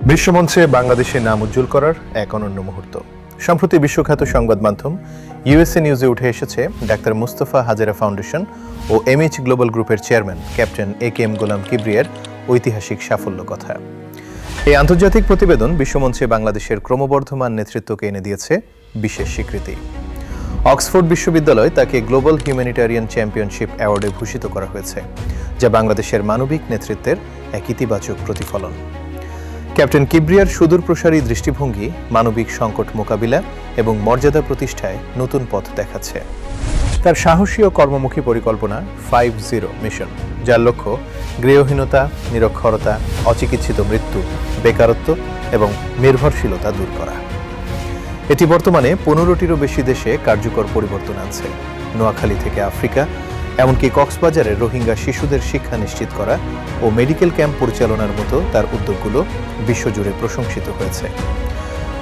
বিশ্বমঞ্চে বাংলাদেশের নাম উজ্জ্বল করার এক অনন্য মুহূর্ত। সম্প্রতি বিশ্বখ্যাত সংবাদ মাধ্যম ইউএসএ নিউজে উঠে এসেছে ডাক্তার মুস্তাফা হাজেরা ফাউন্ডেশন ও এমএইচ গ্লোবাল গ্রুপের চেয়ারম্যান ক্যাপ্টেন একেএম গোলাম কিবরিয়ার ঐতিহাসিক সাফল্য কথা। এই আন্তর্জাতিক প্রতিবেদন বিশ্বমঞ্চে বাংলাদেশের ক্রমবর্ধমান নেতৃত্বকে এনে দিয়েছে বিশেষ স্বীকৃতি। অক্সফোর্ড বিশ্ববিদ্যালয় তাকে গ্লোবাল হিউম্যানিটেরিয়ান চ্যাম্পিয়নশিপ অ্যাওয়ার্ডে ভূষিত করা হয়েছে, যা বাংলাদেশের মানবিক নেতৃত্বের এক ইতিবাচক প্রতিফলন। ক্যাপ্টেন কিবরিয়ার সুদূরপ্রসারী দৃষ্টিভঙ্গি মানবিক সংকট মোকাবিলা এবং মর্যাদা প্রতিষ্ঠায় নতুন পথ দেখাচ্ছে। তার সাহসী ও কর্মমুখী পরিকল্পনা 50 মিশন, যার লক্ষ্য গৃহহীনতা, নিরক্ষরতা, অচিকিৎসিত মৃত্যু, বেকারত্ব এবং নির্ভরশীলতা দূর করা। এটি বর্তমানে 15টিরও বেশি দেশে কার্যকর পরিবর্তন আনছে। নোয়াখালী থেকে আফ্রিকা, এমনকি কক্সবাজারের রোহিঙ্গা শিশুদের শিক্ষা নিশ্চিত করা ও মেডিকেল ক্যাম্প পরিচালনার মতো তার উদ্যোগগুলো বিশ্বজুড়ে প্রশংসিত হয়েছে।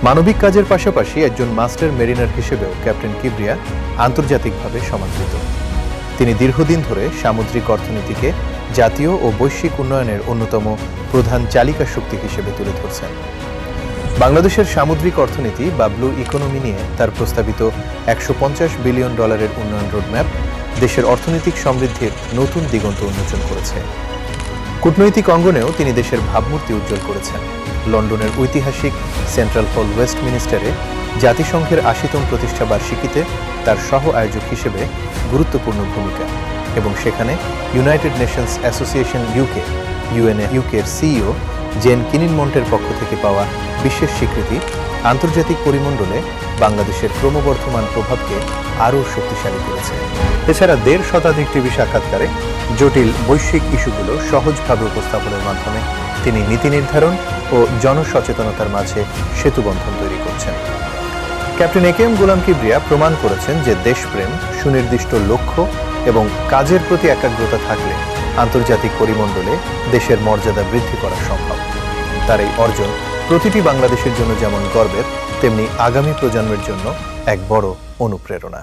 মানবিক কাজের পাশাপাশি একজন মাস্টার মেরিনার হিসেবেও ক্যাপ্টেন কিবরিয়া আন্তর্জাতিকভাবে সমাদৃত। তিনি দীর্ঘদিন ধরে সামুদ্রিক অর্থনীতিকে জাতীয় ও বৈশ্বিক উন্নয়নের অন্যতম প্রধান চালিকা শক্তি হিসেবে তুলে ধরছেন। বাংলাদেশের সামুদ্রিক অর্থনীতি বা ব্লু ইকোনমি নিয়ে তার প্রস্তাবিত $150 বিলিয়ন উন্নয়ন রোডম্যাপ দেশের অর্থনৈতিক সমৃদ্ধির নতুন দিগন্ত উন্মোচন করেছে। কূটনৈতিক অঙ্গনেও তিনি দেশের ভাবমূর্তি উজ্জ্বল করেছেন। লন্ডনের ঐতিহাসিক সেন্ট্রাল হল ওয়েস্টমিনিস্টারে জাতিসংঘের 80তম প্রতিষ্ঠা বার্ষিকীতে তার সহ আয়োজক হিসেবে গুরুত্বপূর্ণ ভূমিকা এবং সেখানে ইউনাইটেড নেশনস অ্যাসোসিয়েশন ইউকের সিইও জেন কিনিনমন্টের পক্ষ থেকে পাওয়া বিশেষ স্বীকৃতি আন্তর্জাতিক পরিমণ্ডলে বাংলাদেশের ক্রমবর্ধমান প্রভাবকে আরও শক্তিশালী করেছে। এছাড়া 1.5 শতাধিক টিভি সাক্ষাৎকারে জটিল বৈশ্বিক ইস্যুগুলো সহজভাবে উপস্থাপনের মাধ্যমে তিনি নীতি নির্ধারণ ও জনসচেতনতার মাঝে সেতুবন্ধন তৈরি করছেন। ক্যাপ্টেন একেএম গোলাম কিবরিয়া প্রমাণ করেছেন যে দেশপ্রেম, সুনির্দিষ্ট লক্ষ্য এবং কাজের প্রতি একাগ্রতা থাকলে আন্তর্জাতিক পরিমণ্ডলে দেশের মর্যাদা বৃদ্ধি করা সম্ভব। তার এই অর্জন প্রতিটি বাংলাদেশের জন্য যেমন গর্বের, তেমনি আগামী প্রজন্মের জন্য এক বড় অনুপ্রেরণা।